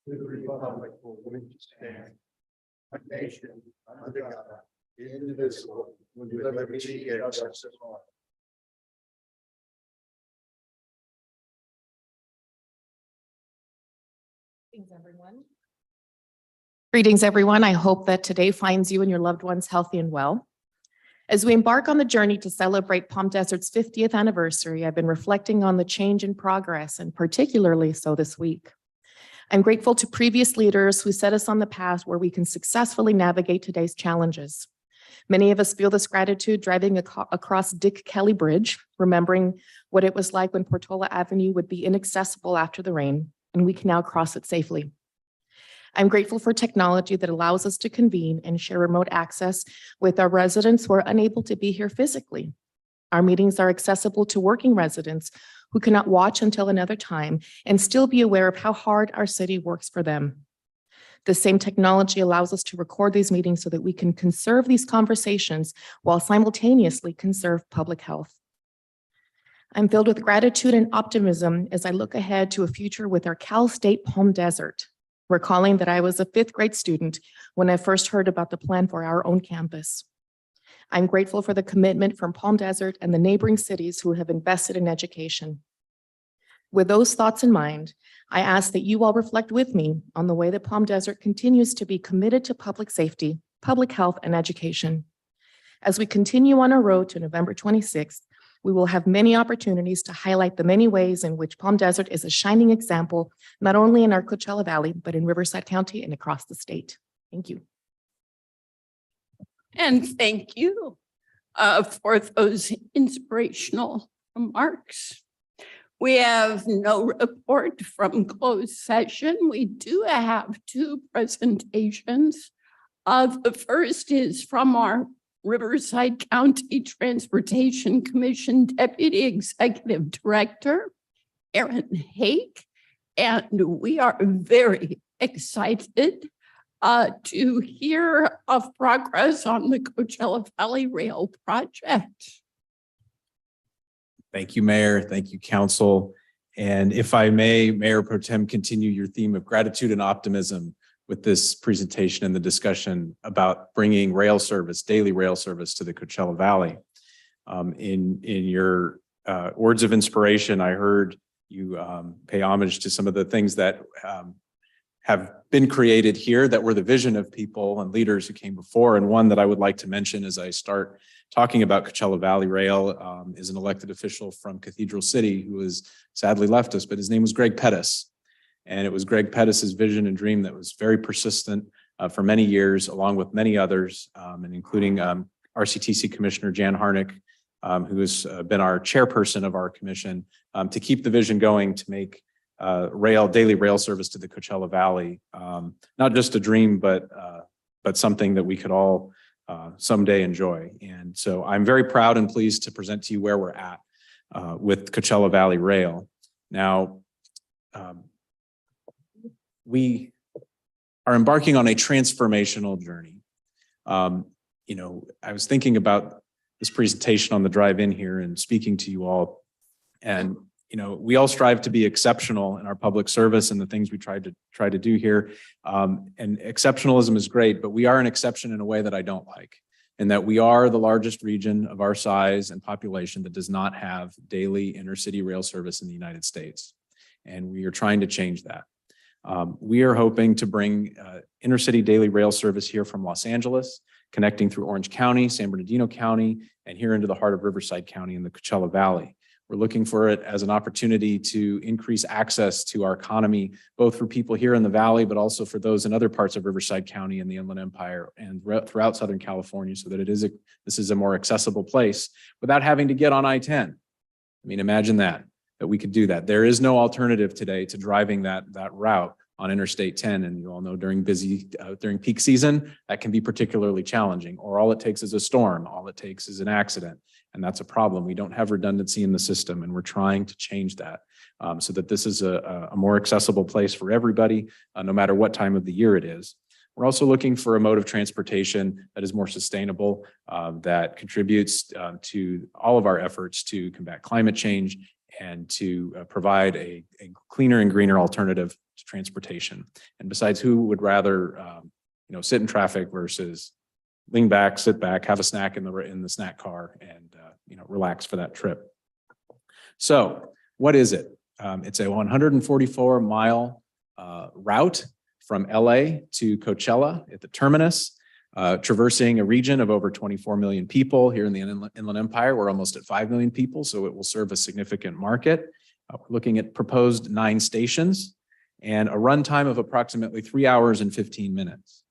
to the republic for which it stands, one nation, under God, indivisible, with liberty and justice for all. Greetings, everyone. Greetings, everyone. I hope that today finds you and your loved ones healthy and well. As we embark on the journey to celebrate Palm Desert's 50th anniversary, I've been reflecting on the change in progress, and particularly so this week. I'm grateful to previous leaders who set us on the path where we can successfully navigate today's challenges. Many of us feel this gratitude driving across Dick Kelly Bridge, remembering what it was like when Portola Avenue would be inaccessible after the rain, and we can now cross it safely. I'm grateful for technology that allows us to convene and share remote access with our residents who are unable to be here physically. Our meetings are accessible to working residents who cannot watch until another time and still be aware of how hard our city works for them. The same technology allows us to record these meetings so that we can conserve these conversations while simultaneously conserve public health. I'm filled with gratitude and optimism as I look ahead to a future with our Cal State Palm Desert, recalling that I was a 5th grade student when I first heard about the plan for our own campus. I'm grateful for the commitment from Palm Desert and the neighboring cities who have invested in education. With those thoughts in mind, I ask that you all reflect with me on the way that Palm Desert continues to be committed to public safety, public health, and education. As we continue on our road to November 26th, we will have many opportunities to highlight the many ways in which Palm Desert is a shining example, not only in our Coachella Valley, but in Riverside County and across the state. Thank you. And thank you for those inspirational remarks. We have no report from closed session. We do have 2 presentations. The first is from our Riverside County Transportation Commission Deputy Executive Director, Aaron Hake, and we are very excited to hear of progress on the Coachella Valley Rail project. Thank you, Mayor. Thank you, Council. And if I may, Mayor Pro Tem, continue your theme of gratitude and optimism with this presentation and the discussion about bringing rail service, daily rail service to the Coachella Valley. In your words of inspiration, I heard you pay homage to some of the things that have been created here that were the vision of people and leaders who came before. And one that I would like to mention as I start talking about Coachella Valley Rail is an elected official from Cathedral City who has sadly left us, but his name was Greg Pettis. And it was Greg Pettis's vision and dream that was very persistent for many years, along with many others, and including RCTC Commissioner Jan Harnick, who has been our chairperson of our commission, to keep the vision going to make daily rail service to the Coachella Valley, not just a dream, but something that we could all someday enjoy. And so I'm very proud and pleased to present to you where we're at with Coachella Valley Rail. Now, we are embarking on a transformational journey. I was thinking about this presentation on the drive in here and speaking to you all. And, we all strive to be exceptional in our public service and the things we try to do here. And exceptionalism is great, but we are an exception in a way that I don't like, in that we are the largest region of our size and population that does not have daily intercity rail service in the United States. And we are trying to change that. We are hoping to bring intercity daily rail service here from Los Angeles, connecting through Orange County, San Bernardino County, and here into the heart of Riverside County in the Coachella Valley. We're looking for it as an opportunity to increase access to our economy, both for people here in the Valley, but also for those in other parts of Riverside County and the Inland Empire and throughout Southern California, so that this is a more accessible place without having to get on I-10. I mean, imagine that we could do that. There is no alternative today to driving that route on Interstate 10. And you all know during peak season, that can be particularly challenging, or all it takes is a storm. All it takes is an accident. And that's a problem. We don't have redundancy in the system, and we're trying to change that so that this is a more accessible place for everybody, no matter what time of the year it is. We're also looking for a mode of transportation that is more sustainable, that contributes to all of our efforts to combat climate change and to provide a cleaner and greener alternative to transportation. And besides, who would rather, sit in traffic versus lean back, sit back, have a snack in the snack car, and relax for that trip. So, what is it? It's a 144-mile route from LA to Coachella at the terminus, traversing a region of over 24 million people. Here in the Inland Empire, we're almost at 5 million people, so it will serve a significant market. We're looking at proposed 9 stations and a runtime of approximately 3 hours and 15 minutes.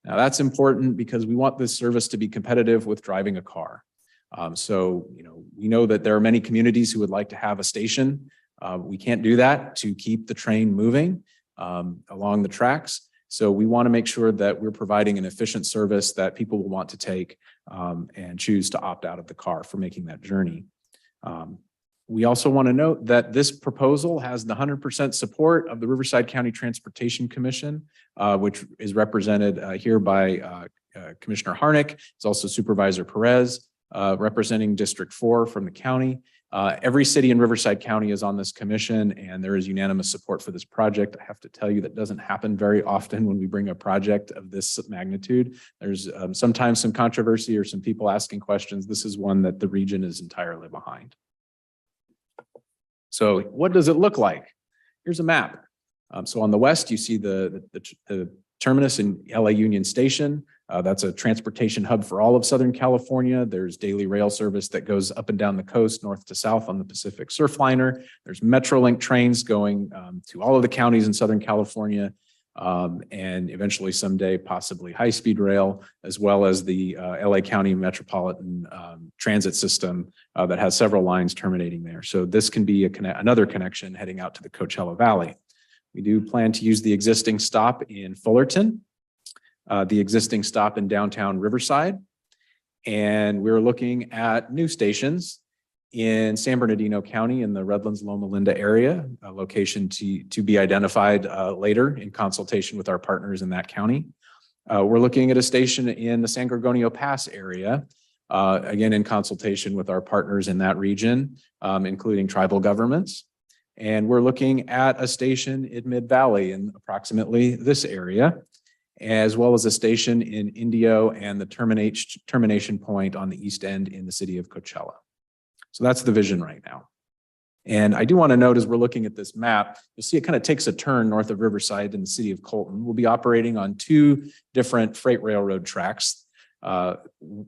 Now, that's important because we want this service to be competitive with driving a car. We know that there are many communities who would like to have a station. We can't do that to keep the train moving along the tracks. So we want to make sure that we're providing an efficient service that people will want to take and choose to opt out of the car for making that journey. We also want to note that this proposal has the 100% support of the Riverside County Transportation Commission, which is represented here by Commissioner Harnick. It's also Supervisor Perez, representing District 4 from the county. Every city in Riverside County is on this commission, and there is unanimous support for this project. I have to tell you that doesn't happen very often when we bring a project of this magnitude. There's sometimes some controversy or some people asking questions. This is one that the region is entirely behind. So what does it look like? Here's a map. So on the west, you see the terminus in LA Union Station. That's a transportation hub for all of Southern California. There's daily rail service that goes up and down the coast, north to south on the Pacific Surfliner. There's Metrolink trains going to all of the counties in Southern California, and eventually someday possibly high-speed rail, as well as the LA County Metropolitan Transit System that has several lines terminating there. So this can be another connection heading out to the Coachella Valley. We do plan to use the existing stop in Fullerton, the existing stop in downtown Riverside, and we're looking at new stations in San Bernardino County in the Redlands-Loma Linda area, a location to be identified later in consultation with our partners in that county. We're looking at a station in the San Gorgonio Pass area, again in consultation with our partners in that region, including tribal governments. And we're looking at a station in Mid-Valley in approximately this area, as well as a station in Indio and the termination point on the east end in the city of Coachella. So that's the vision right now. And I do want to note, as we're looking at this map, you'll see it kind of takes a turn north of Riverside in the city of Colton. We'll be operating on 2 different freight railroad tracks.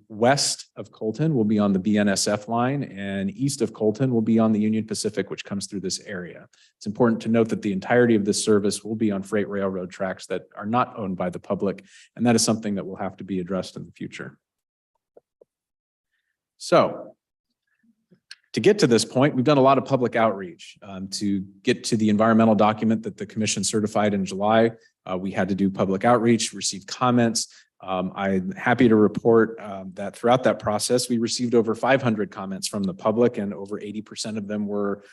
West of Colton will be on the BNSF line, and east of Colton will be on the Union Pacific, which comes through this area. It's important to note that the entirety of this service will be on freight railroad tracks that are not owned by the public, and that is something that will have to be addressed in the future. So, to get to this point, we've done a lot of public outreach. To get to the environmental document that the commission certified in July, we had to do public outreach, receive comments. I'm happy to report that throughout that process, we received over 500 comments from the public, and over 80% of them were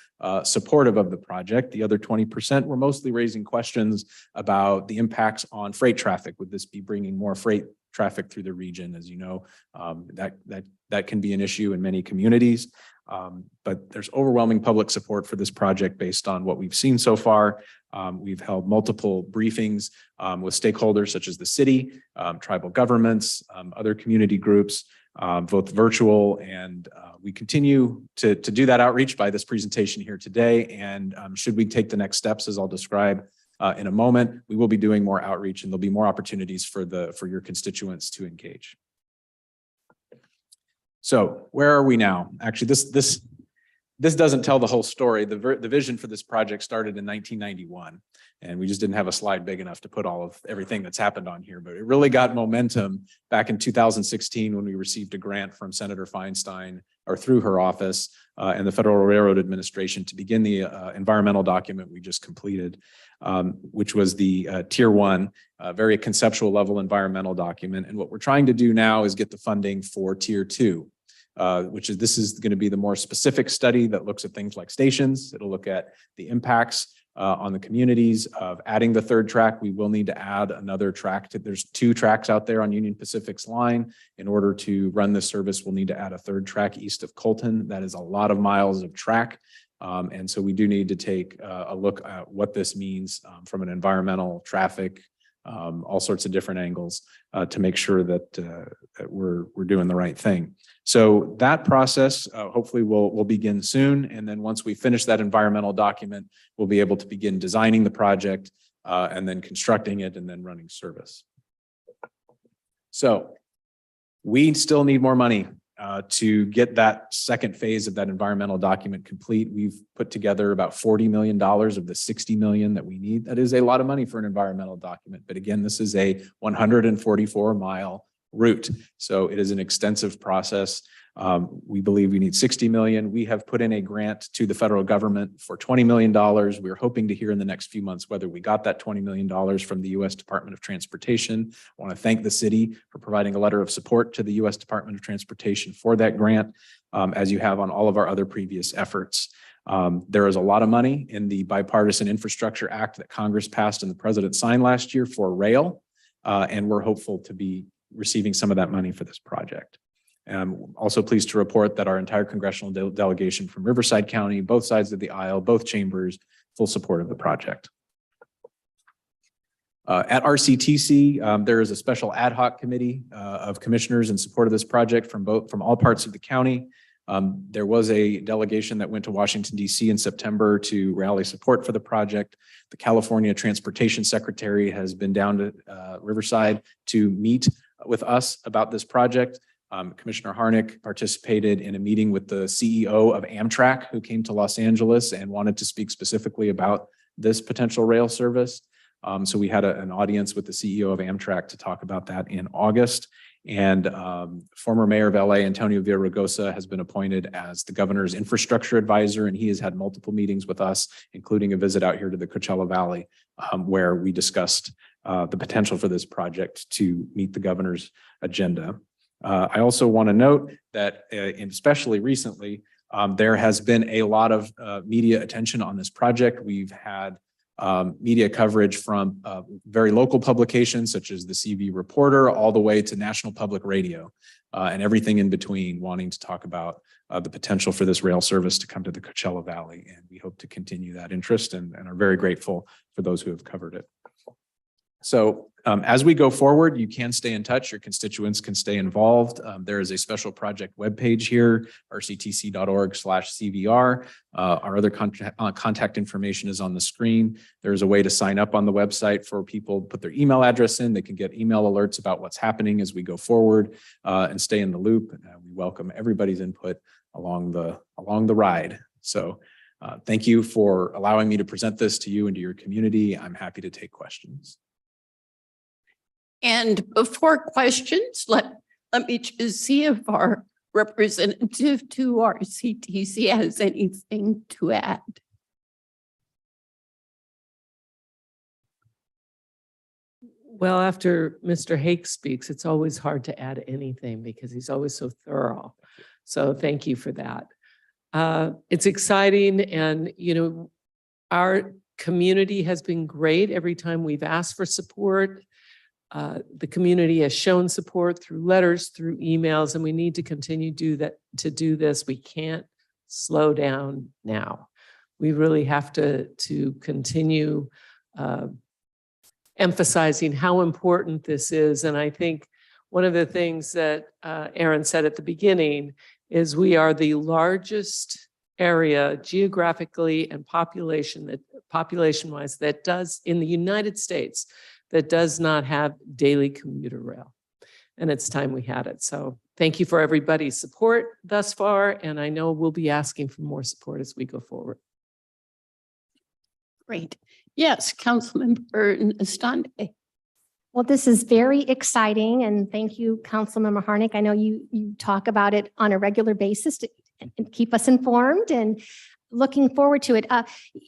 supportive of the project. The other 20% were mostly raising questions about the impacts on freight traffic. Would this be bringing more freight traffic through the region? As you know, that can be an issue in many communities. But there's overwhelming public support for this project based on what we've seen so far. We've held multiple briefings with stakeholders such as the city, tribal governments, other community groups, both virtual, and we continue to do that outreach by this presentation here today. And should we take the next steps, as I'll describe in a moment, we will be doing more outreach, and there'll be more opportunities for your constituents to engage. So where are we now? Actually, this doesn't tell the whole story. The vision for this project started in 1991, and we just didn't have a slide big enough to put all of everything that's happened on here. But it really got momentum back in 2016 when we received a grant from Senator Feinstein, or through her office, and the Federal Railroad Administration to begin the environmental document we just completed, which was the Tier 1, very conceptual level environmental document. And what we're trying to do now is get the funding for Tier 2. This is going to be the more specific study that looks at things like stations. It'll look at the impacts on the communities of adding the 3rd track. We will need to add another track. There's 2 tracks out there on Union Pacific's line. In order to run this service, we'll need to add a 3rd track east of Colton. That is a lot of miles of track. And so we do need to take a look at what this means from an environmental, traffic, all sorts of different angles to make sure that we're doing the right thing. So that process hopefully will begin soon. And then once we finish that environmental document, we'll be able to begin designing the project and then constructing it and then running service. So we still need more money to get that second phase of that environmental document complete. We've put together about $40 million of the $60 million that we need. That is a lot of money for an environmental document. But again, this is a 144-mile route. So it is an extensive process. We believe we need $60 million. We have put in a grant to the federal government for $20 million. We're hoping to hear in the next few months whether we got that $20 million from the U.S. Department of Transportation. I want to thank the city for providing a letter of support to the U.S. Department of Transportation for that grant, as you have on all of our other previous efforts. There is a lot of money in the Bipartisan Infrastructure Act that Congress passed and the president signed last year for rail, and we're hopeful to be receiving some of that money for this project. I'm also pleased to report that our entire congressional delegation from Riverside County, both sides of the aisle, both chambers, full support of the project. At RCTC, there is a special ad hoc committee of commissioners in support of this project from all parts of the county. There was a delegation that went to Washington, D.C. in September to rally support for the project. The California Transportation Secretary has been down to Riverside to meet with us about this project. Commissioner Harnick participated in a meeting with the CEO of Amtrak, who came to Los Angeles and wanted to speak specifically about this potential rail service. So we had an audience with the CEO of Amtrak to talk about that in August. And former mayor of LA, Antonio Villaraigosa, has been appointed as the governor's infrastructure advisor, and he has had multiple meetings with us, including a visit out here to the Coachella Valley, where we discussed the potential for this project to meet the governor's agenda. I also want to note that, especially recently, there has been a lot of media attention on this project. We've had media coverage from very local publications such as the CV Reporter all the way to National Public Radio and everything in between, wanting to talk about the potential for this rail service to come to the Coachella Valley. And we hope to continue that interest and are very grateful for those who have covered it. So as we go forward, you can stay in touch. Your constituents can stay involved. There is a special project webpage here, rctc.org/CVR. Our other contact information is on the screen. There's a way to sign up on the website for people to put their email address in. They can get email alerts about what's happening as we go forward and stay in the loop. We welcome everybody's input along the ride. So thank you for allowing me to present this to you and to your community. I'm happy to take questions. And before questions, let me just see if our representative to RCTC has anything to add. Well, after Mr. Hake speaks, it's always hard to add anything because he's always so thorough. So thank you for that. It's exciting, and our community has been great every time we've asked for support. The community has shown support through letters, through emails, and we need to continue to do this. We can't slow down now. We really have to continue emphasizing how important this is. And I think one of the things that Aaron said at the beginning is we are the largest area geographically and population-wise that does in the United States that does not have daily commuter rail. And it's time we had it. So thank you for everybody's support thus far. And I know we'll be asking for more support as we go forward. Great. Yes, Councilmember Estande. Well, this is very exciting, and thank you, Councilmember Harnick. I know you talk about it on a regular basis to keep us informed, and looking forward to it.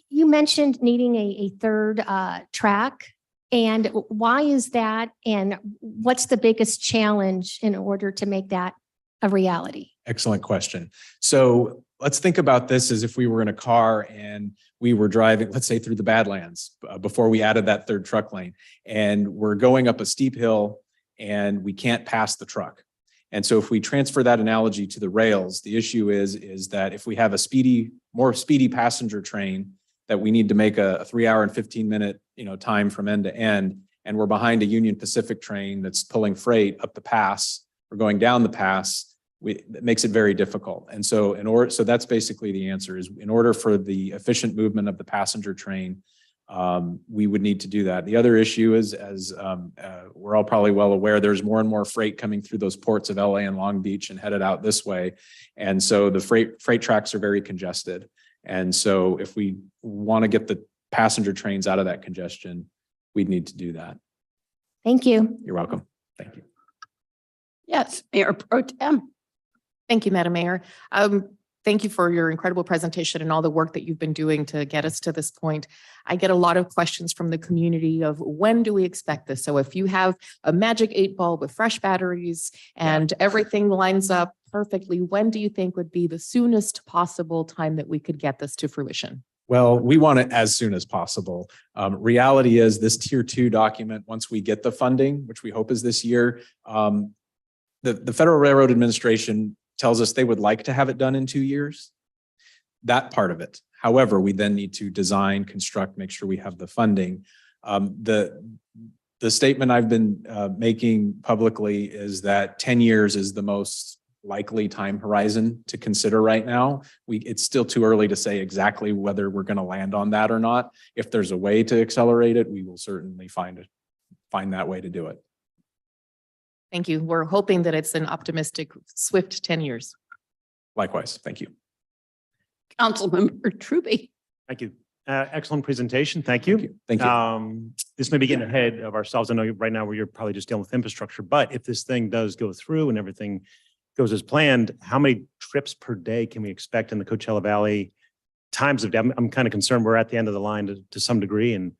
You mentioned needing a third track. And why is that? And what's the biggest challenge in order to make that a reality? Excellent question. So let's think about this as if we were in a car and we were driving, let's say, through the Badlands before we added that third truck lane. And we're going up a steep hill and we can't pass the truck. And so if we transfer that analogy to the rails, the issue is that if we have a more speedy passenger train that we need to make a 3 hour and 15-minute, time from end to end, and we're behind a Union Pacific train that's pulling freight up the pass or going down the pass, that makes it very difficult. And so so that's basically the answer is in order for the efficient movement of the passenger train, we would need to do that. The other issue is, as we're all probably well aware, there's more and more freight coming through those ports of LA and Long Beach and headed out this way. And so the freight tracks are very congested. And so if we want to get the passenger trains out of that congestion, we'd need to do that. Thank you. You're welcome. Thank you. Yes, Mayor Pro Tem. Thank you, Madam Mayor. Thank you for your incredible presentation and all the work that you've been doing to get us to this point. I get a lot of questions from the community of when do we expect this? So if you have a magic 8-ball with fresh batteries and everything lines up perfectly, when do you think would be the soonest possible time that we could get this to fruition? Well, we want it as soon as possible. Reality is this tier 2 document, once we get the funding, which we hope is this year, the Federal Railroad Administration tells us they would like to have it done in 2 years. That part of it. However, we then need to design, construct, make sure we have the funding. The statement I've been making publicly is that 10 years is the most likely time horizon to consider right now. It's still too early to say exactly whether we're going to land on that or not. If there's a way to accelerate it, we will certainly find that way to do it. Thank you. We're hoping that it's an optimistic, swift 10 years. Likewise. Thank you. Councilmember Truby. Thank you. Excellent presentation. Thank you. Thank you. This may be getting ahead of ourselves. I know right now you're probably just dealing with infrastructure, but if this thing does go through and everything goes as planned, how many trips per day can we expect in the Coachella Valley? Times of day? I'm kind of concerned we're at the end of the line to some degree, and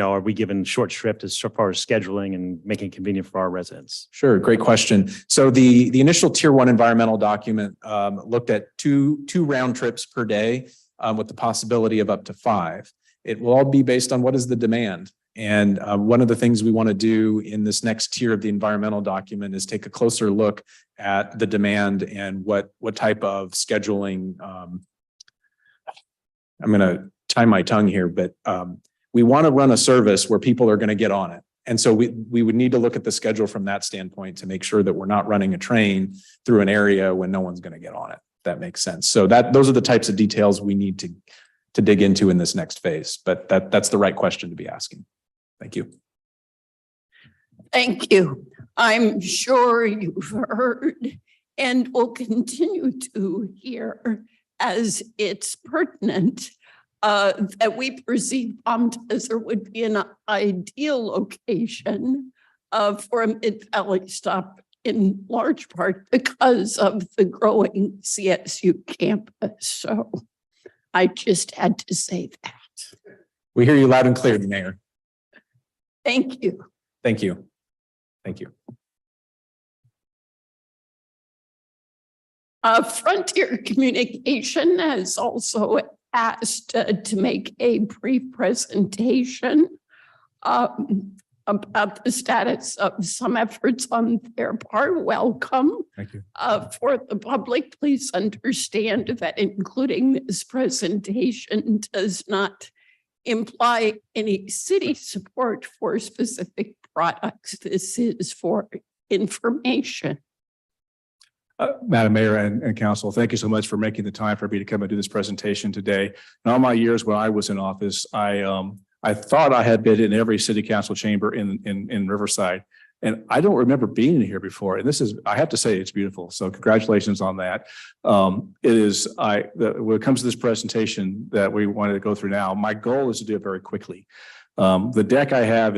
are we given short shrift as far as scheduling and making it convenient for our residents? Sure, great question. So the initial tier 1 environmental document looked at two round trips per day with the possibility of up to 5. It will all be based on what is the demand. And one of the things we want to do in this next tier of the environmental document is take a closer look at the demand and what type of scheduling. I'm going to tie my tongue here, but we want to run a service where people are going to get on it. And so we would need to look at the schedule from that standpoint to make sure that we're not running a train through an area when no one's going to get on it. That makes sense. So those are the types of details we need to dig into in this next phase. But that's the right question to be asking. Thank you. Thank you. I'm sure you've heard and will continue to hear as it's pertinent that we perceive Palm Desert would be an ideal location for a Mid-Valley stop, in large part because of the growing CSU campus. So I just had to say that. We hear you loud and clear, Mayor. Thank you. Thank you. Thank you. Frontier Communication has also asked to make a brief presentation about the status of some efforts on their part. Welcome. Thank you. For the public, please understand that including this presentation does not imply any city support for specific products. This is for information. Madam Mayor and Council, thank you so much for making the time for me to come and do this presentation today. In all my years when I was in office, I thought I had been in every city council chamber in Riverside, and I don't remember being in here before. And this is, I have to say, it's beautiful. So congratulations on that. When it comes to this presentation that we wanted to go through now, my goal is to do it very quickly. The deck I have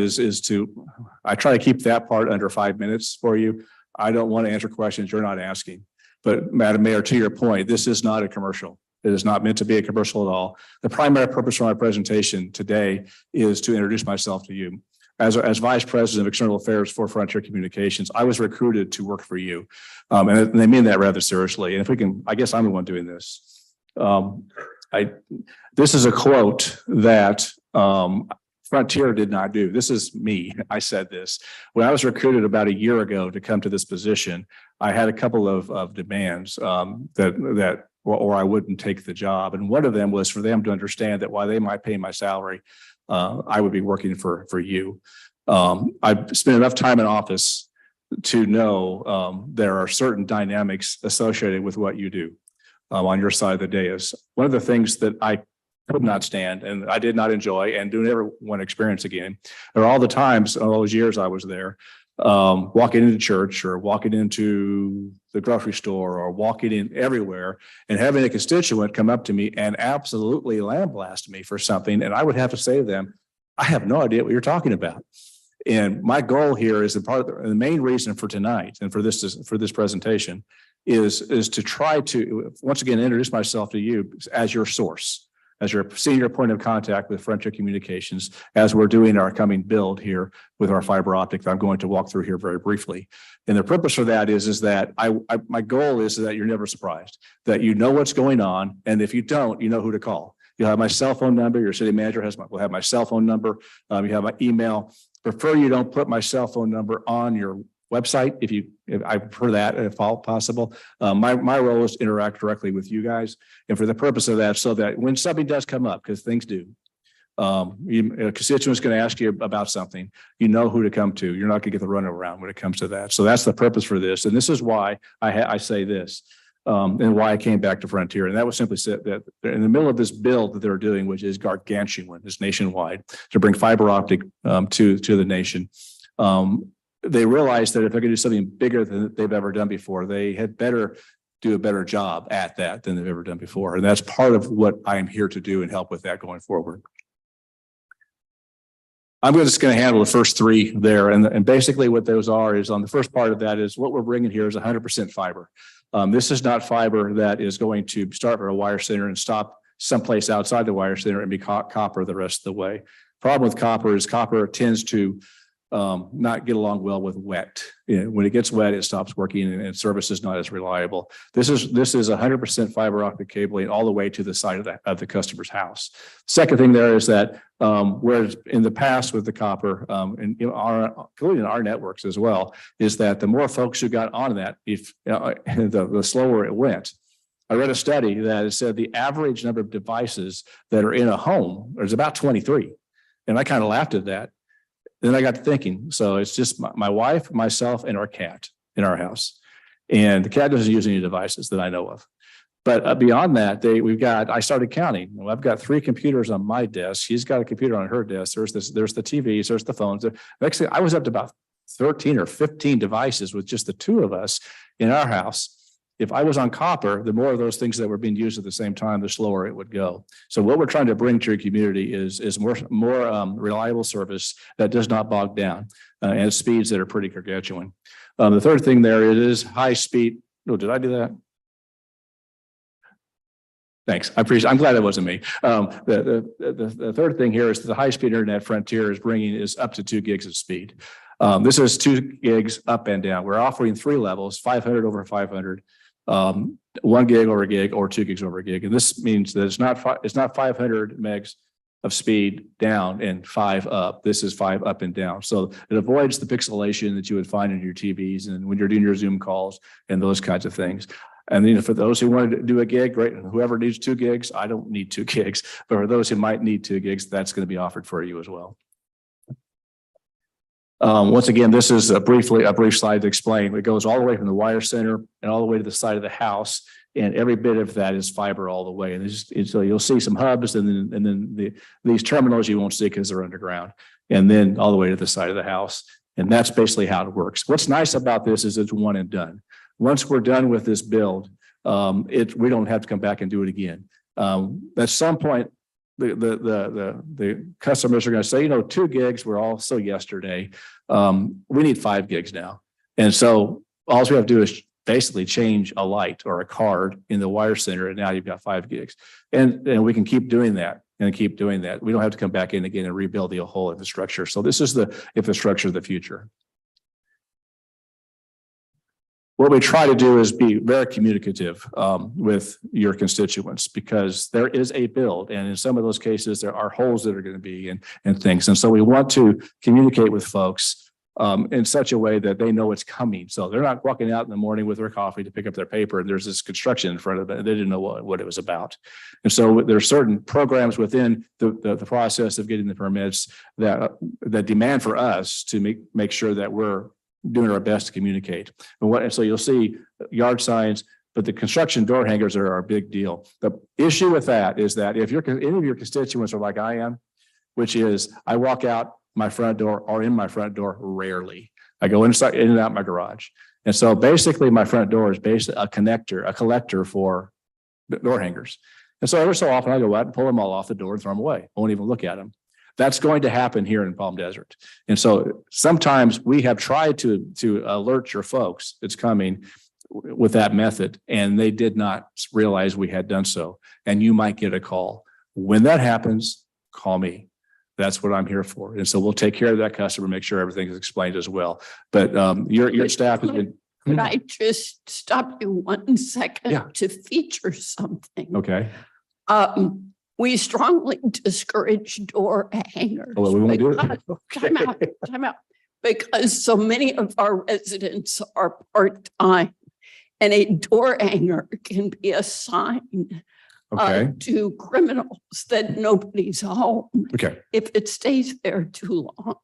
I try to keep that part under 5 minutes for you. I don't want to answer questions you're not asking. But Madam Mayor, to your point, this is not a commercial. It is not meant to be a commercial at all. The primary purpose for my presentation today is to introduce myself to you. As Vice President of External Affairs for Frontier Communications, I was recruited to work for you. And they mean that rather seriously. And if we can, I guess I'm the one doing this. This is a quote that Frontier did not do. This is me. I said this. When I was recruited about a year ago to come to this position, I had a couple of demands or I wouldn't take the job. And one of them was for them to understand that while they might pay my salary, I would be working for you. I've spent enough time in office to know there are certain dynamics associated with what you do on your side of the dais. One of the things that I could not stand and I did not enjoy and do never want to experience again are all the times, all those years I was there, walking into church or walking into the grocery store or walking in everywhere and having a constituent come up to me and absolutely lambaste me for something. And I would have to say to them, I have no idea what you're talking about. And my goal here is the main reason for tonight and for this presentation is to try to once again introduce myself to you as your source, as your senior point of contact with Frontier Communications, as we're doing our coming build here with our fiber optic that I'm going to walk through here very briefly. And the purpose for that is that my goal is that you're never surprised, that you know what's going on. And if you don't, you know who to call. You'll have my cell phone number. Your city manager will have my cell phone number. You have my email. Prefer you don't put my cell phone number on your website if I prefer that if all possible. My role is to interact directly with you guys. And for the purpose of that, so that when something does come up, because things do, a constituent's going to ask you about something, you know who to come to. You're not going to get the runaround when it comes to that. So that's the purpose for this. And this is why I say this. And why I came back to Frontier. And that was simply said that in the middle of this build that they're doing, which is gargantuan, is nationwide, to bring fiber optic to the nation. They realized that if they're going to do something bigger than they've ever done before, they had better do a better job at that than they've ever done before. And that's part of what I am here to do and help with that going forward. I'm just going to handle the first three there. And basically what those are is on the first part of that is what we're bringing here is 100% fiber. This is not fiber that is going to start at a wire center and stop someplace outside the wire center and be copper the rest of the way. Problem with copper is copper tends to not get along well with wet. When it gets wet, it stops working and service is not as reliable. This is 100% fiber optic cabling all the way to the side of the customer's house. Second thing there is that whereas in the past with the copper and including our networks as well, is that the more folks who got on that, the slower it went. I read a study that it said the average number of devices that are in a home is about 23. And I kind of laughed at that. Then I got to thinking, so it's just my wife, myself, and our cat in our house. And the cat doesn't use any devices that I know of. But beyond that, I started counting. Well, I've got 3 computers on my desk. She's got a computer on her desk. There's the TVs, there's the phones. Actually, I was up to about 13 or 15 devices with just the 2 of us in our house. If I was on copper, the more of those things that were being used at the same time, the slower it would go. So what we're trying to bring to your community is more reliable service that does not bog down and speeds that are pretty gargantuan. The third thing there is high speed. Oh, did I do that? Thanks. I appreciate. I'm glad it wasn't me. The third thing here is the high speed internet Frontier is bringing is up to 2 gigs of speed. This is 2 gigs up and down. We're offering 3 levels: 500 over 500. 1 gig over a gig or 2 gigs over a gig. And this means that it's not 500 megs of speed down and 5 up. This is 5 up and down. So it avoids the pixelation that you would find in your TVs and when you're doing your Zoom calls and those kinds of things. And then for those who want to do a gig, great. And whoever needs 2 gigs, I don't need 2 gigs. But for those who might need 2 gigs, that's going to be offered for you as well. Once again, this is a brief slide to explain. It goes all the way from the wire center and all the way to the side of the house, and every bit of that is fiber all the way. And so you'll see some hubs, and then these terminals you won't see because they're underground, and then all the way to the side of the house. And that's basically how it works. What's nice about this is it's one and done. Once we're done with this build, we don't have to come back and do it again. At some point, the customers are going to say, 2 gigs were also yesterday. We need 5 gigs now. And so all we have to do is basically change a light or a card in the wire center, and now you've got 5 gigs. And we can keep doing that and keep doing that. We don't have to come back in again and rebuild the whole infrastructure. So this is the infrastructure of the future. what we try to do is be very communicative with your constituents, because there is a build, and in some of those cases, there are holes that are going to be and things. And so we want to communicate with folks in such a way that they know it's coming. So they're not walking out in the morning with their coffee to pick up their paper, and there's this construction in front of them. They didn't know what it was about. And so there are certain programs within the process of getting the permits that demand for us to make sure that we're doing our best to communicate. And so you'll see yard signs, but the construction door hangers are a big deal. The issue with that is that if any of your constituents are like I am, which is I walk out my front door or in my front door rarely. I go inside, in and out my garage. And so basically my front door is basically a collector for door hangers. And so every so often I go out and pull them all off the door and throw them away. I won't even look at them. That's going to happen here in Palm Desert. And so sometimes we have tried to alert your folks it's coming with that method, and they did not realize we had done so. And you might get a call. When that happens, call me. That's what I'm here for. And so we'll take care of that customer, make sure everything is explained as well. But your staff has been. Could I just stop you 1 second Yeah. to feature something? Okay. We strongly discourage door hangers. Oh, well, we won't do it. because- Time out. Because so many of our residents are part-time, and a door hanger can be a sign Okay. to criminals that nobody's home Okay. if it stays there too long.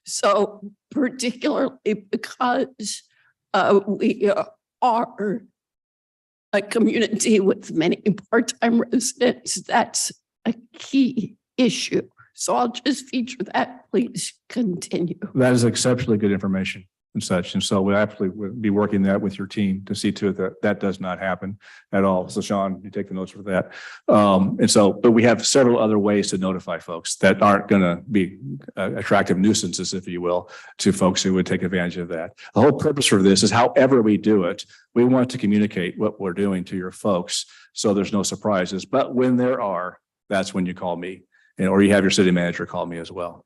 So particularly because we are a community with many part-time residents, that's a key issue. So I'll just feature that. Please continue. That is exceptionally good information and such. And so we absolutely will be working that with your team to see to it that that does not happen at all. So Sean, you take the notes for that. And so, but we have several other ways to notify folks that aren't going to be attractive nuisances, if you will, to folks who would take advantage of that. The whole purpose for this is however we do it, we want to communicate what we're doing to your folks so there's no surprises. But when there are, that's when you call me, or you have your city manager call me as well.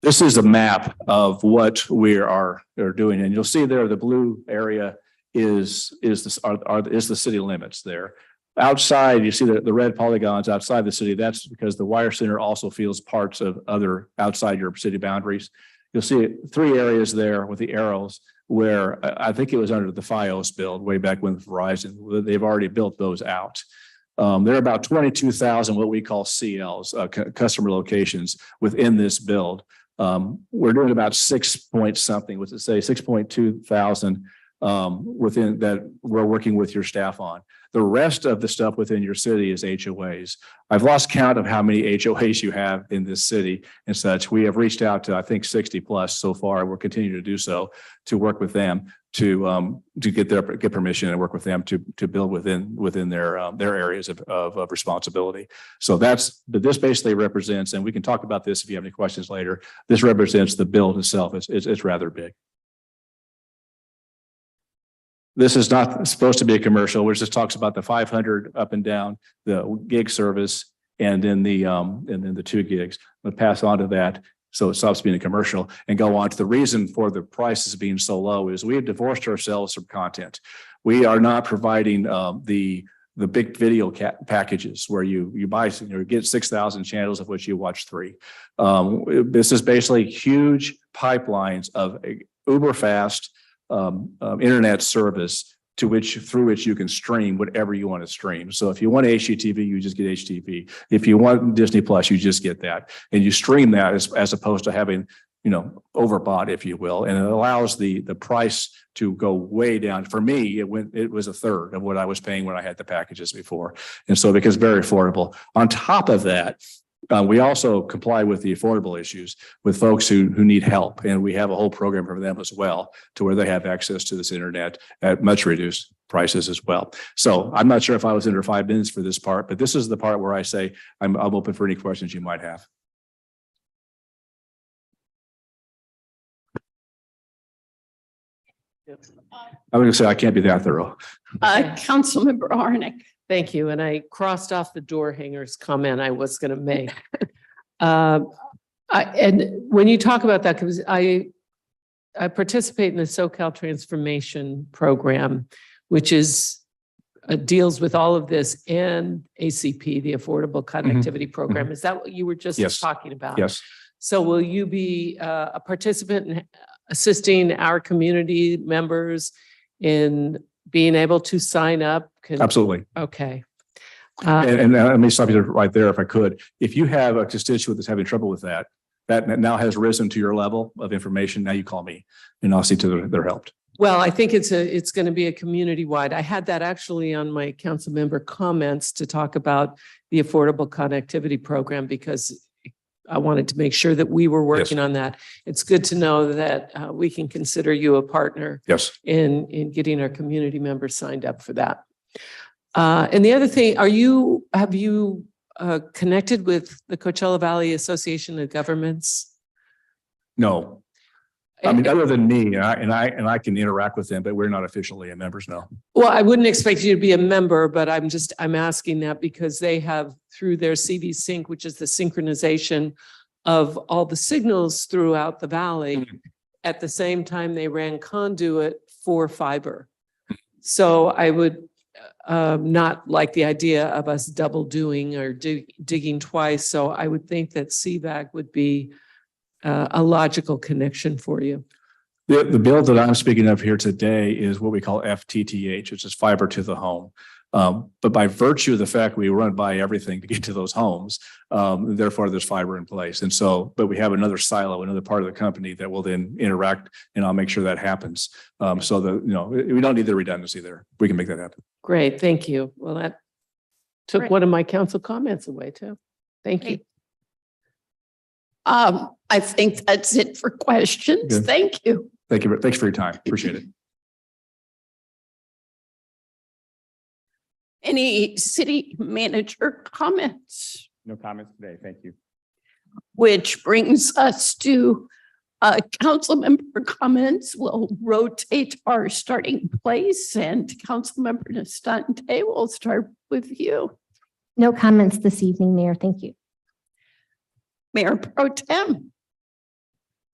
This is a map of what are doing, and you'll see there the blue area is the city limits there. Outside, you see the red polygons outside the city. That's because the Wire Center also feels parts of other outside your city boundaries. You'll see 3 areas there with the arrows where I think it was under the FiOS build way back when Verizon. They've already built those out. There are about 22,000 what we call CLs, customer locations within this build. We're doing about 6.2 thousand within that we're working with your staff on. The rest of the stuff within your city is HOAs. I've lost count of how many HOAs you have in this city and such. We have reached out to, I think, 60 plus so far. We're continuing to do so to work with them to get permission and work with them to build within their areas of responsibility. So but this basically represents, and we can talk about this if you have any questions later. This represents the build itself. It's rather big. This is not supposed to be a commercial, which just talks about the 500 up and down, the gig service, and then the 2 gigs. We'll pass on to that so it stops being a commercial and go on to the reason for the prices being so low is we have divorced ourselves from content. We are not providing the big video packages where you buy, get 6,000 channels of which you watch 3. This is basically huge pipelines of uber fast internet service through which you can stream whatever you want to stream. So if you want HGTV, you just get HGTV. If you want Disney Plus, you just get that, and you stream that as opposed to having overbought, if you will, and it allows the price to go way down. For me, it was a third of what I was paying when I had the packages before, and so it becomes very affordable. On top of that, we also comply with the affordable issues with folks who need help. And we have a whole program for them as well to where they have access to this internet at much reduced prices as well. So I'm not sure if I was under 5 minutes for this part, but this is the part where I say I'm open for any questions you might have. I was going to say I can't be that thorough. Councilmember Harnick. Thank you. And I crossed off the door hangers comment I was going to make. And when you talk about that, because I I participate in the SoCal Transformation Program, which is deals with all of this, and ACP, the Affordable Connectivity Program. Is that what you were just Yes. talking about? Yes. So will you be a participant in assisting our community members in being able to sign up? Absolutely. Okay. And let me stop you right there if I could. If you have a constituent that's having trouble with that now has risen to your level of information, now you call me and I'll see to their help. Well, I think it's going to be a community-wide. I had that actually on my council member comments to talk about the Affordable Connectivity Program because I wanted to make sure that we were working on that. It's good to know that we can consider you a partner Yes. in getting our community members signed up for that. And the other thing, have you connected with the Coachella Valley Association of Governments? No. I mean, other than me, and I can interact with them, but we're not officially members, no. Well, I wouldn't expect you to be a member, but I'm asking that because they have through their CV Sync, which is the synchronization of all the signals throughout the valley. At the same time, they ran conduit for fiber. So I would not like the idea of us double doing or digging twice. So I would think that CVAC would be a logical connection for you. The bill that I'm speaking of here today is what we call FTTH, which is fiber to the home. But by virtue of the fact we run by everything to get to those homes, therefore there's fiber in place. And so, but we have another silo, another part of the company that will then interact, and I'll make sure that happens. So that, we don't need the redundancy there. We can make that happen. Great, thank you. Well, that took Great. one of my council comments away too. Thank you. I think that's it for questions. Good. Thank you. Thank you. Thanks for your time. Appreciate it. Any city manager comments? No comments today. Thank you. Which brings us to council member comments. We'll rotate our starting place, and council member Nastante, we'll start with you. No comments this evening, Mayor. Thank you. Mayor Pro Tem.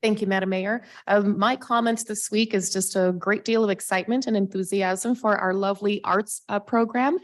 Thank you, Madam Mayor. My comments this week is just a great deal of excitement and enthusiasm for our lovely arts program.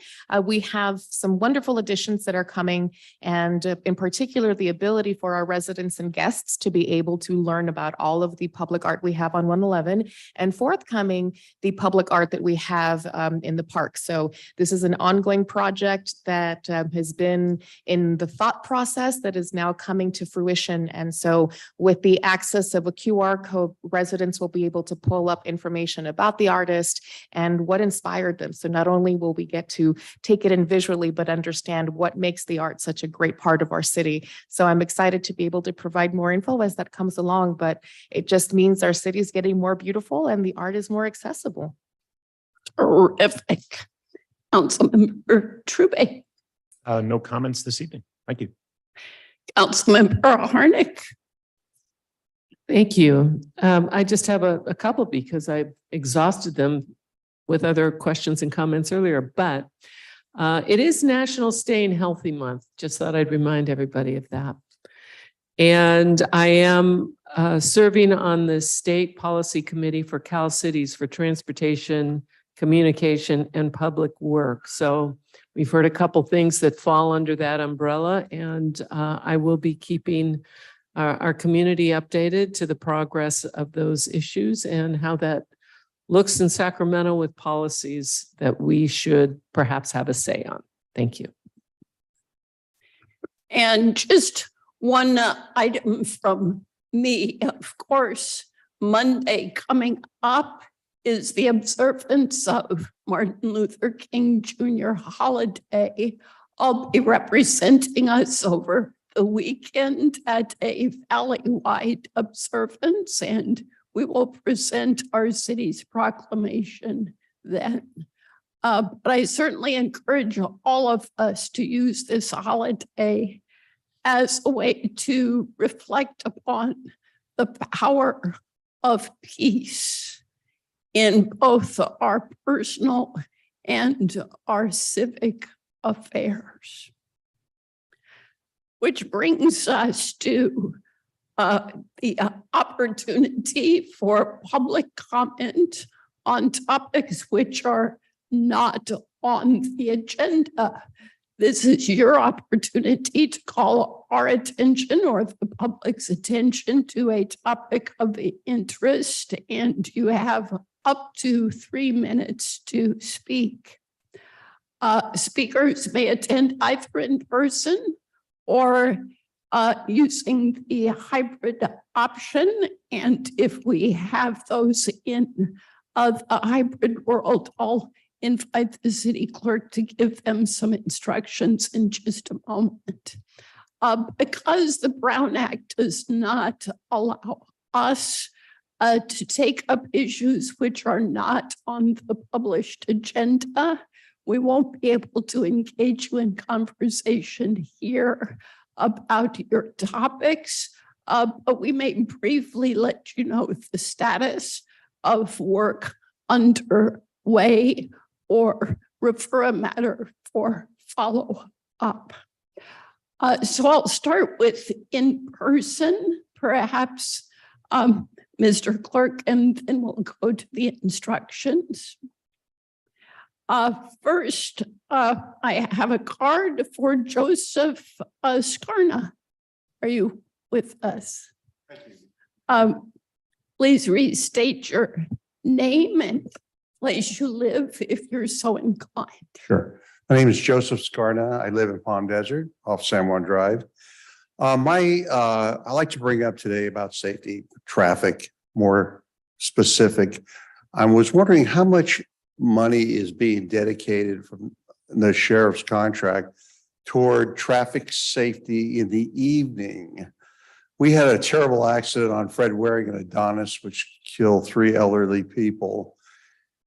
We have some wonderful additions that are coming, and in particular, the ability for our residents and guests to be able to learn about all of the public art we have on 111, and forthcoming, the public art that we have in the park. So this is an ongoing project that has been in the thought process that is now coming to fruition. And so with the access of a QR code, residents will be able to pull up information about the artist and what inspired them. So not only will we get to take it in visually, but understand what makes the art such a great part of our city. So I'm excited to be able to provide more info as that comes along, but it just means our city is getting more beautiful and the art is more accessible. Terrific. Councilmember Trube. No comments this evening. Thank you. Councilmember Harnick. Thank you. I just have a couple because I've exhausted them with other questions and comments earlier, but it is National Staying Healthy Month. Just thought I'd remind everybody of that. And I am serving on the State Policy Committee for Cal Cities for Transportation, Communication, and Public Work. So we've heard a couple things that fall under that umbrella, and I will be keeping our community updated to the progress of those issues and how that looks in Sacramento with policies that we should perhaps have a say on. Thank you. And just one item from me, of course, Monday coming up is the observance of Martin Luther King Jr. holiday. I'll be representing us over the weekend at a valley-wide observance, and we will present our city's proclamation then. But I certainly encourage all of us to use this holiday as a way to reflect upon the power of peace in both our personal and our civic affairs. Which brings us to the opportunity for public comment on topics which are not on the agenda. This is your opportunity to call our attention or the public's attention to a topic of interest, and you have up to 3 minutes to speak. Speakers may attend either in person or using the hybrid option. And if we have those in the hybrid world, I'll invite the city clerk to give them some instructions in just a moment. Because the Brown Act does not allow us to take up issues which are not on the published agenda, we won't be able to engage you in conversation here about your topics, but we may briefly let you know the status of work underway or refer a matter for follow-up. So I'll start with in person, perhaps, Mr. Clerk, and then we'll go to the instructions. First, I have a card for Joseph Skarna. Are you with us? Thank you. Please restate your name and place you live if you're so inclined. Sure. My name is Joseph Skarna. I live in Palm Desert off San Juan Drive. I like to bring up today about safety, traffic, more specific. I was wondering how much money is being dedicated from the sheriff's contract toward traffic safety in the evening. We had a terrible accident on Fred Waring and Adonis, which killed 3 elderly people.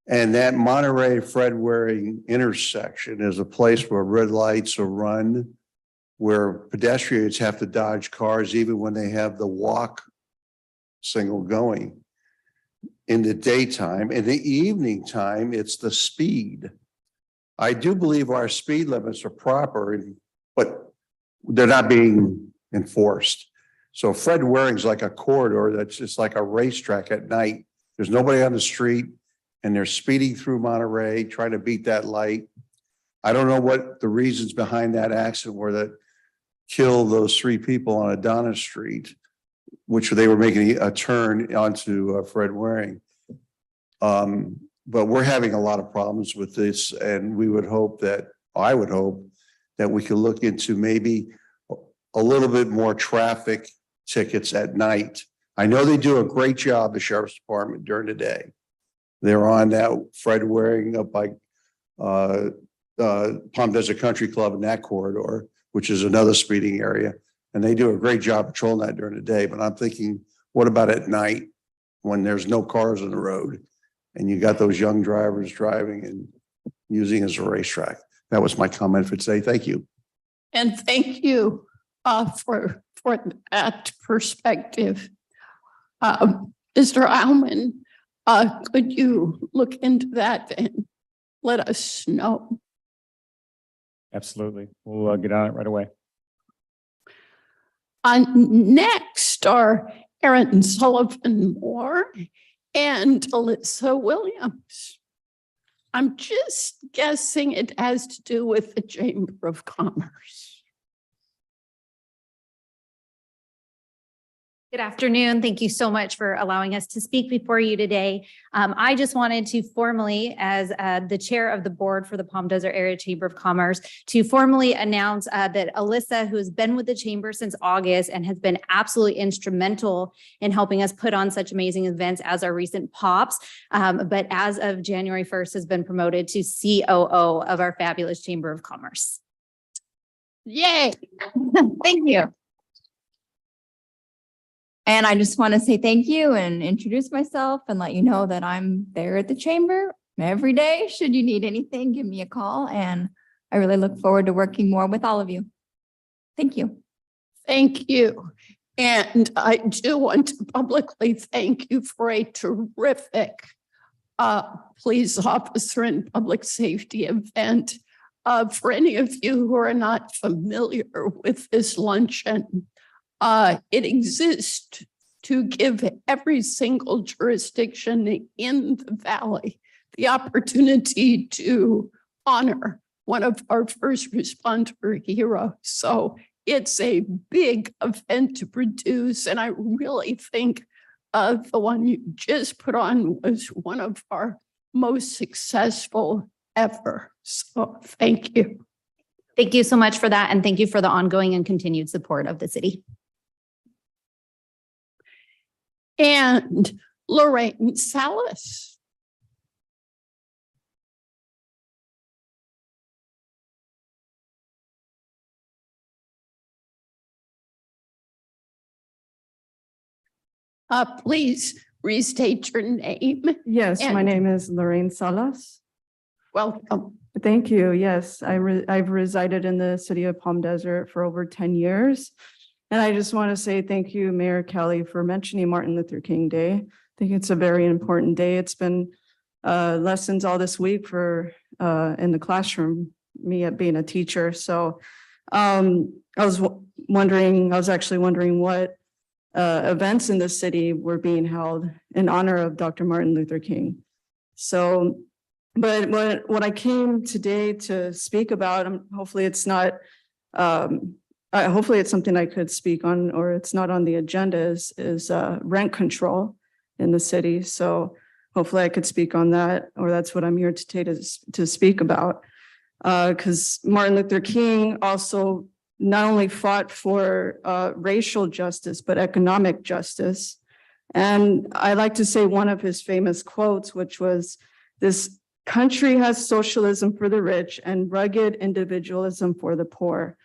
And that Monterey Fred Waring intersection is a place where red lights are run, where pedestrians have to dodge cars even when they have the walk signal going. In the daytime, in the evening time, it's the speed. I do believe our speed limits are proper, but they're not being enforced. So Fred Waring's like a corridor that's just like a racetrack at night. There's nobody on the street and they're speeding through Monterey, trying to beat that light. I don't know what the reasons behind that accident were that killed those 3 people on Adonis Street, which they were making a turn onto Fred Waring. But we're having a lot of problems with this, and we would hope that, I would hope that we could look into maybe a little bit more traffic tickets at night. I know they do a great job, the sheriff's department, during the day. They're on that Fred Waring up by Palm Desert Country Club in that corridor, which is another speeding area. And they do a great job patrolling that during the day. But I'm thinking, what about at night when there's no cars on the road and you got those young drivers driving and using as a racetrack? That was my comment for today. Thank you. And thank you for that perspective. Mr. Alman, could you look into that and let us know? Absolutely. We'll get on it right away. Next are Aaron Sullivan Moore and Alyssa Williams. I'm just guessing it has to do with the Chamber of Commerce. Good afternoon. Thank you so much for allowing us to speak before you today. I just wanted to formally, as the chair of the board for the Palm Desert Area Chamber of Commerce, to formally announce that Alyssa, who has been with the chamber since August and has been absolutely instrumental in helping us put on such amazing events as our recent POPs, but as of January 1st has been promoted to COO of our fabulous Chamber of Commerce. Yay! Thank you. And I just want to say thank you and introduce myself and let you know that I'm there at the chamber every day. Should you need anything, give me a call. And I really look forward to working more with all of you. Thank you. Thank you. And I do want to publicly thank you for a terrific police officer and public safety event. For any of you who are not familiar with this luncheon, It exists to give every single jurisdiction in the valley the opportunity to honor one of our first responder heroes. So it's a big event to produce, and I really think the one you just put on was one of our most successful ever. So thank you. Thank you so much for that. And thank you for the ongoing and continued support of the city. And Lorraine Salas. Please restate your name. Yes, my And- name is Lorraine Salas. Welcome. Thank you. Yes, I've resided in the city of Palm Desert for over 10 years. And I just want to say thank you, Mayor Kelly, for mentioning Martin Luther King Day. I think it's a very important day. It's been lessons all this week for in the classroom, me being a teacher. So I was actually wondering what events in the city were being held in honor of Dr. Martin Luther King. So, but what I came today to speak about, hopefully it's not, hopefully it's something I could speak on, or it's not on the agenda, is rent control in the city. So hopefully I could speak on that, or that's what I'm here today to speak about. Because Martin Luther King also not only fought for racial justice, but economic justice. And I like to say one of his famous quotes, which was, "This country has socialism for the rich and rugged individualism for the poor."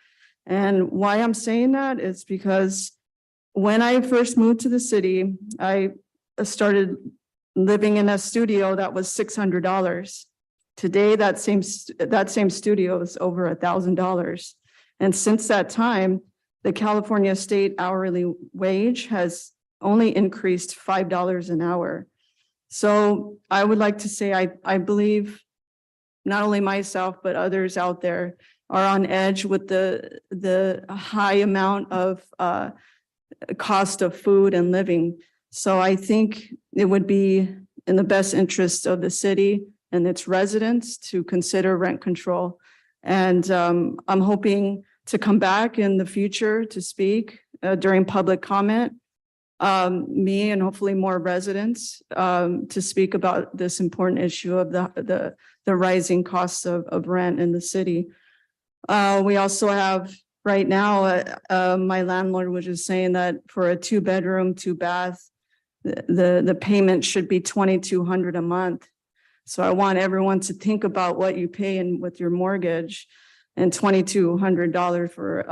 And why I'm saying that is because when I first moved to the city, I started living in a studio that was $600. Today, that same studio is over $1,000. And since that time, the California state hourly wage has only increased $5 an hour. So I would like to say, I believe not only myself, but others out there are on edge with the high amount of cost of food and living. So I think it would be in the best interest of the city and its residents to consider rent control. And I'm hoping to come back in the future to speak during public comment, me and hopefully more residents to speak about this important issue of the rising costs of rent in the city. We also have right now, my landlord was just saying that for a 2-bedroom, 2-bath, the payment should be $2,200 a month. So I want everyone to think about what you pay in with your mortgage, and $2,200 for,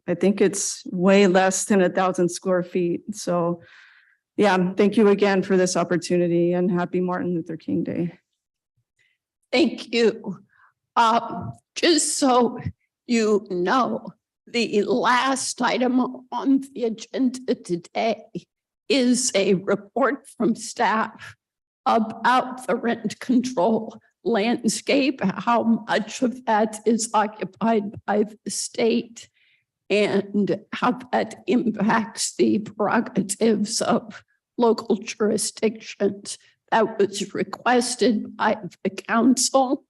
I think it's way less than 1,000 square feet. So yeah, thank you again for this opportunity, and happy Martin Luther King Day. Thank you. Just so you know, the last item on the agenda today is a report from staff about the rent control landscape, how much of that is occupied by the state, and how that impacts the prerogatives of local jurisdictions. That was requested by the council.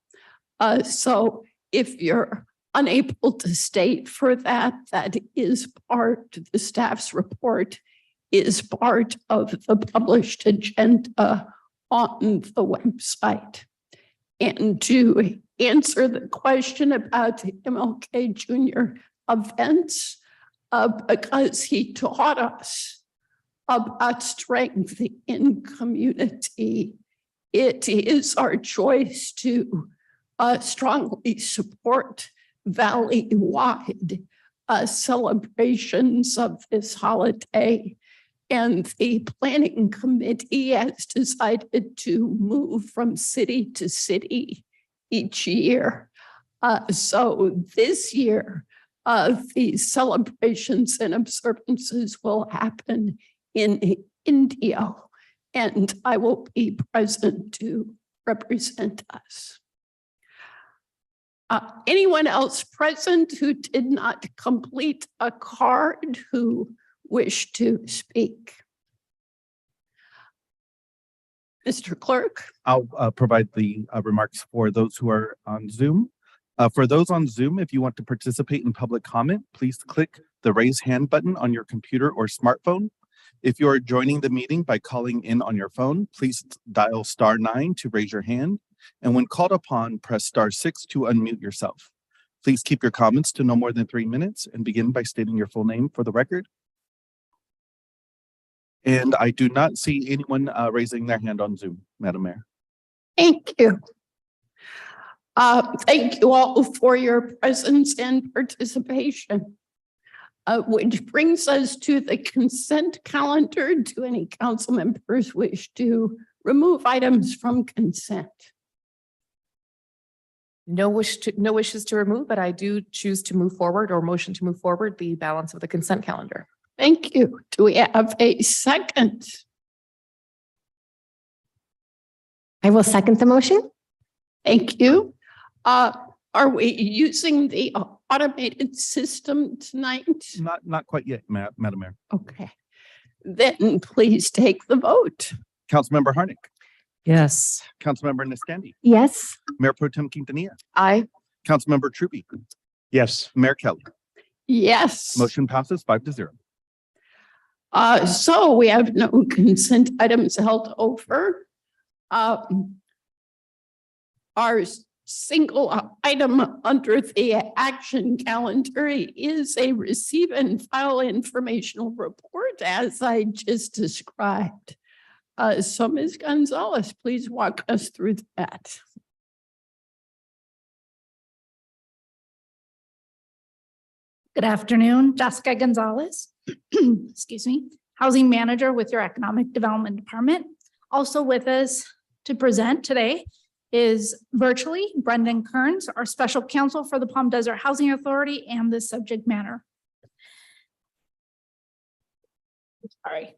So if you're unable to state for that, that is part, the staff's report is part of the published agenda on the website. And to answer the question about MLK Jr. events, because he taught us about strength in community, it is our choice to strongly support valley-wide celebrations of this holiday. And the planning committee has decided to move from city to city each year. So this year, the celebrations and observances will happen in India, and I will be present to represent us. Anyone else present who did not complete a card, who wish to speak? Mr. Clerk? I'll provide the remarks for those who are on Zoom. For those on Zoom, if you want to participate in public comment, please click the raise hand button on your computer or smartphone. If you are joining the meeting by calling in on your phone, please dial *9 to raise your hand. And when called upon, press *6 to unmute yourself. Please keep your comments to no more than 3 minutes and begin by stating your full name for the record. And I do not see anyone raising their hand on Zoom, Madam Mayor. Thank you. Thank you all for your presence and participation. Which brings us to the consent calendar. Do any council members wish to remove items from consent? No wishes to remove, but I do choose to move forward or motion to move forward the balance of the consent calendar. Thank you. Do we have a second? I will second the motion. Thank you. Are we using the automated system tonight? Not quite yet, Madam Mayor. Okay. Then please take the vote. Councilmember Harnick, Yes. Councilmember Nestandi, Yes. Mayor Pro Tem Quintanilla, Aye. Councilmember Truby, Yes. Mayor Kelly. Yes. Motion passes 5-0. So we have no consent items held over. Our single item under the action calendar is a receive and file informational report as I just described. So Ms. Gonzalez, please walk us through that. Good afternoon, Jessica Gonzalez, excuse me, Housing Manager with your Economic Development Department. Also with us to present today is virtually Brendan Kearns, our Special Counsel for the Palm Desert Housing Authority and the subject matter. Sorry.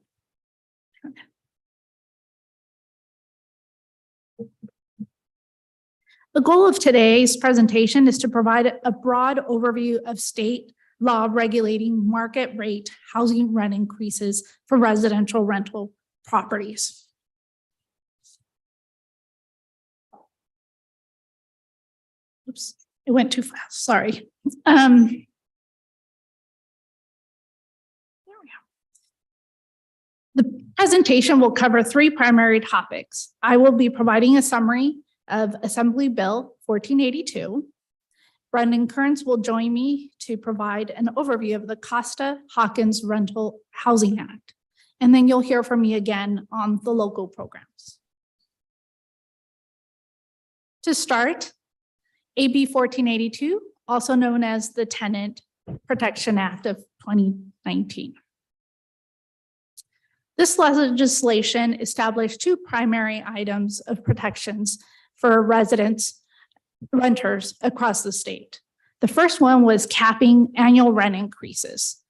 The goal of today's presentation is to provide a broad overview of state law regulating market rate housing rent increases for residential rental properties. Oops, it went too fast, sorry. There we go. The presentation will cover 3 primary topics. I will be providing a summary of Assembly Bill 1482. Brendan Kearns will join me to provide an overview of the Costa-Hawkins Rental Housing Act. And then you'll hear from me again on the local programs. To start, AB 1482, also known as the Tenant Protection Act of 2019. This legislation established 2 primary items of protections for renters across the state. The first one was capping annual rent increases.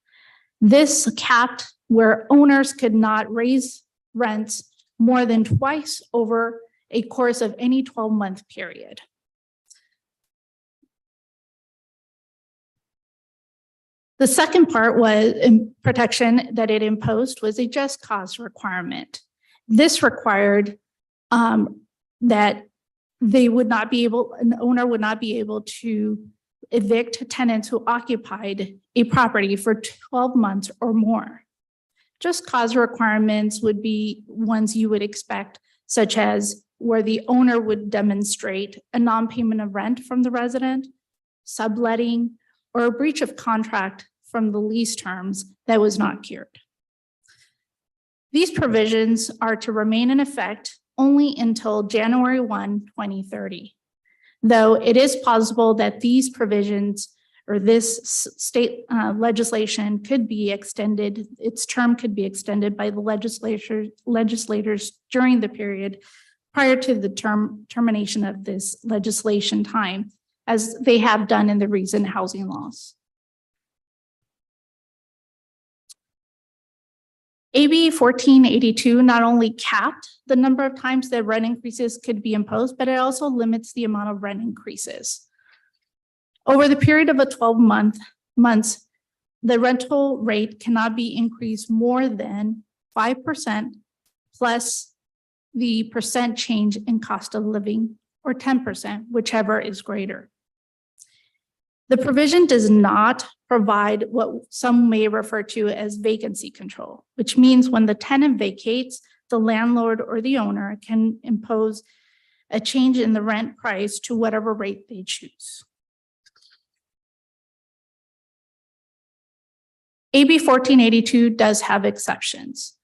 This capped where owners could not raise rents more than twice over a course of any 12-month period. The second part was protection that it imposed was a just cause requirement. This required that an owner would not be able to evict tenants who occupied a property for 12 months or more. Just cause requirements would be ones you would expect, such as where the owner would demonstrate a non-payment of rent from the resident, subletting, or a breach of contract from the lease terms that was not cured. These provisions are to remain in effect only until January 1, 2030. Though it is possible that these provisions or this state legislation could be extended, its term could be extended by the legislators during the period prior to the termination of this legislation time, as they have done in the recent housing laws. AB 1482 not only capped the number of times that rent increases could be imposed, but it also limits the amount of rent increases. Over the period of a 12 months, the rental rate cannot be increased more than 5% plus the percent change in cost of living, or 10%, whichever is greater. The provision does not provide what some may refer to as vacancy control, which means when the tenant vacates, the landlord or the owner can impose a change in the rent price to whatever rate they choose. AB 1482 does have exceptions.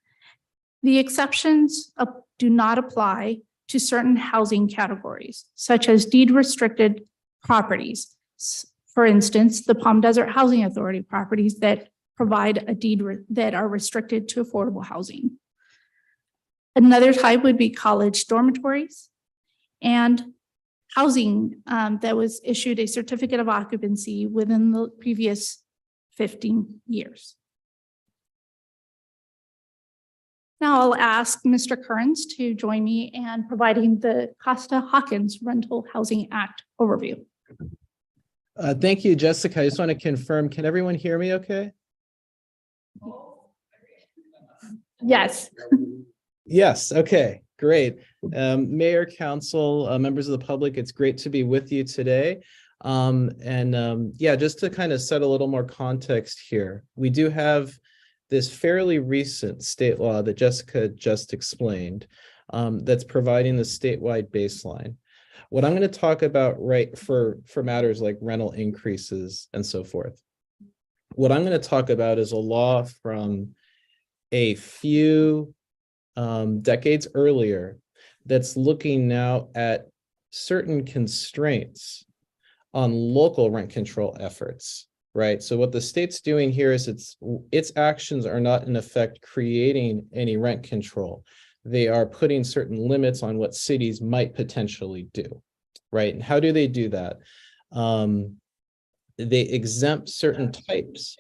The exceptions do not apply to certain housing categories, such as deed restricted properties. For instance, the Palm Desert Housing Authority properties that provide a deed that are restricted to affordable housing. Another type would be college dormitories and housing that was issued a certificate of occupancy within the previous 15 years. Now I'll ask Mr. Kearns to join me in providing the Costa-Hawkins Rental Housing Act overview. Thank you, Jessica. I just want to confirm, can everyone hear me okay? Yes. Yes, okay, great. Mayor, council, members of the public, it's great to be with you today. Yeah, just to kind of set a little more context here, we do have this fairly recent state law that Jessica just explained that's providing the statewide baseline. What I'm going to talk about for matters like rental increases and so forth. What I'm going to talk about is a law from a few decades earlier that's looking now at certain constraints on local rent control efforts, right? So what the state's doing here is its actions are not in effect creating any rent control. They are putting certain limits on what cities might potentially do, right? And how do they do that? They exempt certain types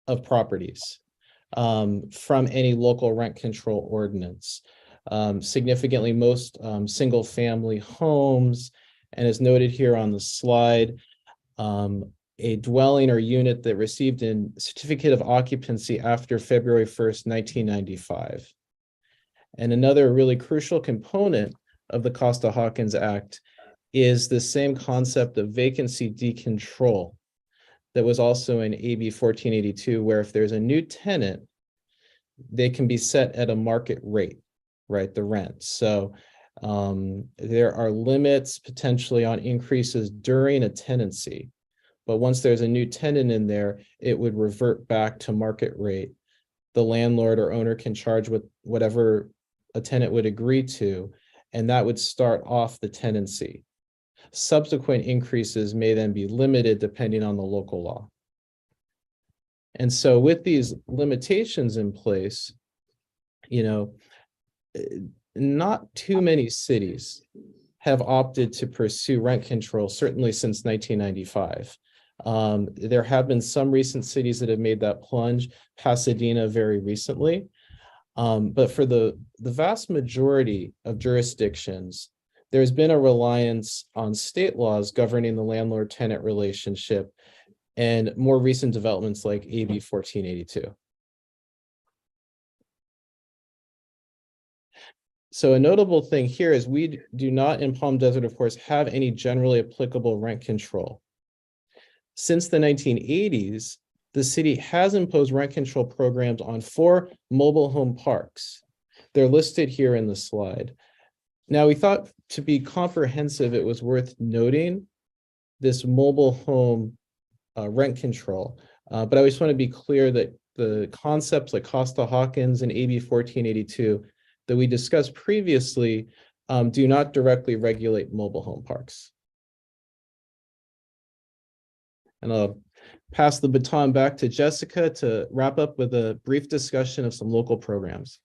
of properties from any local rent control ordinance. Significantly, most single family homes, and as noted here on the slide, a dwelling or unit that received a certificate of occupancy after February 1st, 1995. And another really crucial component of the Costa-Hawkins Act is the same concept of vacancy decontrol that was also in AB 1482, where if there's a new tenant, they can be set at a market rate, right, the rent. So there are limits potentially on increases during a tenancy, but once there's a new tenant in there, it would revert back to market rate. The landlord or owner can charge with whatever a tenant would agree to, and that would start off the tenancy. Subsequent increases may then be limited depending on the local law. And so with these limitations in place, you know, not too many cities have opted to pursue rent control, certainly since 1995. There have been some recent cities that have made that plunge, Pasadena very recently. But for the vast majority of jurisdictions, there's been a reliance on state laws governing the landlord-tenant relationship and more recent developments like AB 1482. So a notable thing here is we do not in Palm Desert, of course, have any generally applicable rent control. Since the 1980s, the city has imposed rent control programs on 4 mobile home parks. They're listed here in the slide. Now, we thought to be comprehensive, it was worth noting this mobile home rent control. But I just want to be clear that the concepts like Costa-Hawkins and AB 1482 that we discussed previously do not directly regulate mobile home parks. And I'll pass the baton back to Jessica to wrap up with a brief discussion of some local programs.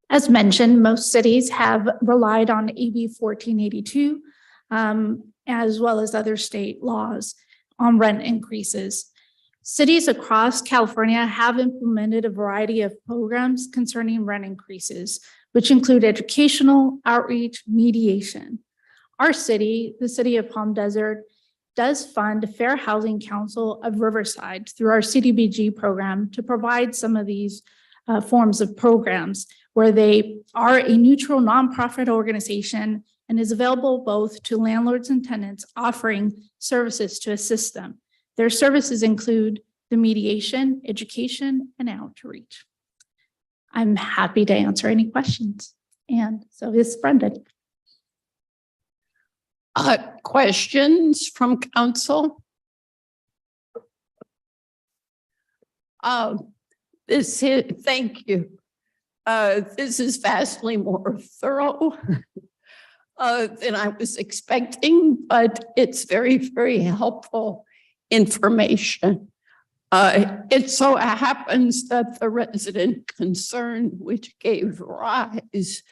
As mentioned, most cities have relied on AB 1482, as well as other state laws on rent increases. Cities across California have implemented a variety of programs concerning rent increases, which include educational, outreach, mediation. Our city, the city of Palm Desert, does fund Fair Housing Council of Riverside through our CDBG program to provide some of these forms of programs where they are a neutral nonprofit organization and is available both to landlords and tenants offering services to assist them. Their services include the mediation, education, and outreach. I'm happy to answer any questions. And so is Brendan. Questions from council? Thank you. This is vastly more thorough than I was expecting, but it's very, very helpful information. It so happens that the resident concern which gave rise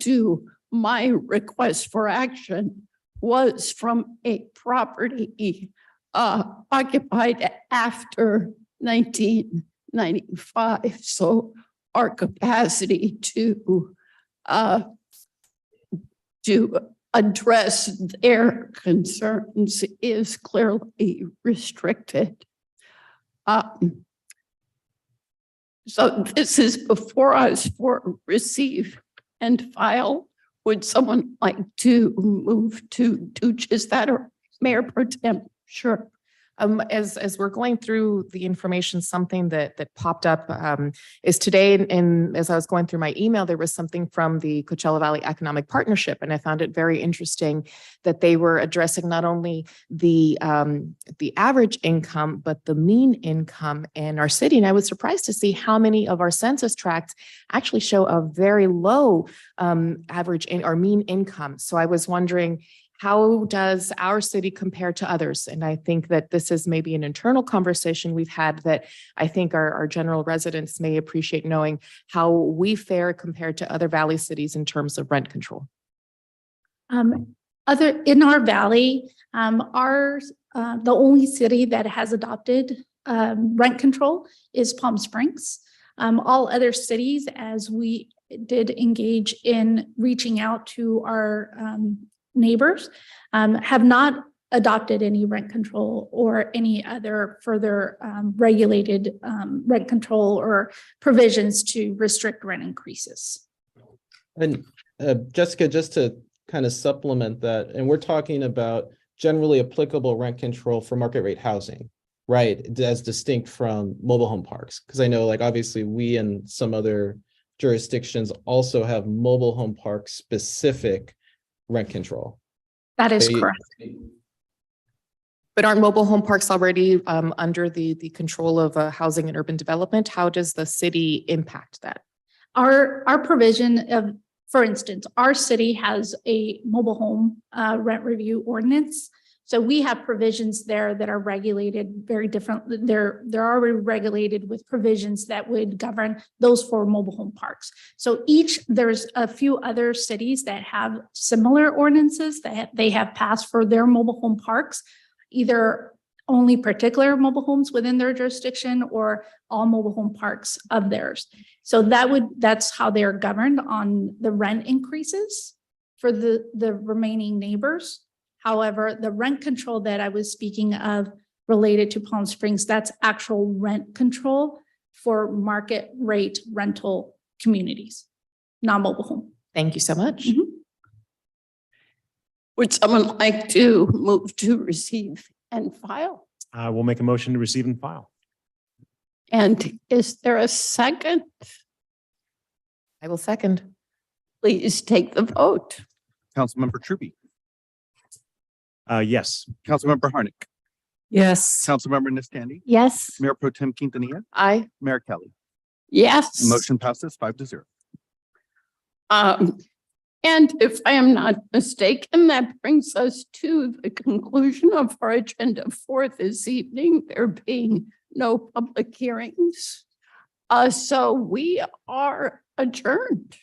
to my request for action was from a property occupied after 1995. So our capacity to address their concerns is clearly restricted. So this is before us for receive and file. Would someone like to move to do just that, or Mayor Pro Tem? Sure. As we're going through the information, something that popped up is today, and as I was going through my email, there was something from the Coachella Valley Economic Partnership, and I found it very interesting that they were addressing not only the average income, but the mean income in our city. And I was surprised to see how many of our census tracts actually show a very low average or mean income. So I was wondering, how does our city compare to others? And I think that this is maybe an internal conversation we've had that I think our general residents may appreciate knowing how we fare compared to other valley cities in terms of rent control. In our valley, the only city that has adopted rent control is Palm Springs. All other cities, as we did engage in reaching out to our neighbors, have not adopted any rent control or any other further regulated rent control or provisions to restrict rent increases. And Jessica, just to kind of supplement that, and we're talking about generally applicable rent control for market rate housing, right? As distinct from mobile home parks. Because I know, like, obviously we and some other jurisdictions also have mobile home park specific rent control. That is correct. But aren't mobile home parks already under the control of housing and urban development? How does the city impact that? Our provision of, for instance, our city has a mobile home rent review ordinance. So we have provisions there that are regulated very different. They're already regulated with provisions that would govern those for mobile home parks. So there's a few other cities that have similar ordinances that they have passed for their mobile home parks, either only particular mobile homes within their jurisdiction or all mobile home parks of theirs. So that's how they're governed on the rent increases for the remaining neighbors. However, the rent control that I was speaking of related to Palm Springs, that's actual rent control for market rate rental communities, non-mobile home. Thank you so much. Mm-hmm. Would someone like to move to receive and file? We'll make a motion to receive and file. And is there a second? I will second. Please take the vote. Councilmember Truby, Yes. Councilmember Harnick, Yes. Councilmember Nistandy, Yes. Mayor Pro Tem Quintanilla, Aye. Mayor Kelly. Yes. Motion passes 5-0. And if I am not mistaken, that brings us to the conclusion of our agenda for this evening, there being no public hearings. So we are adjourned.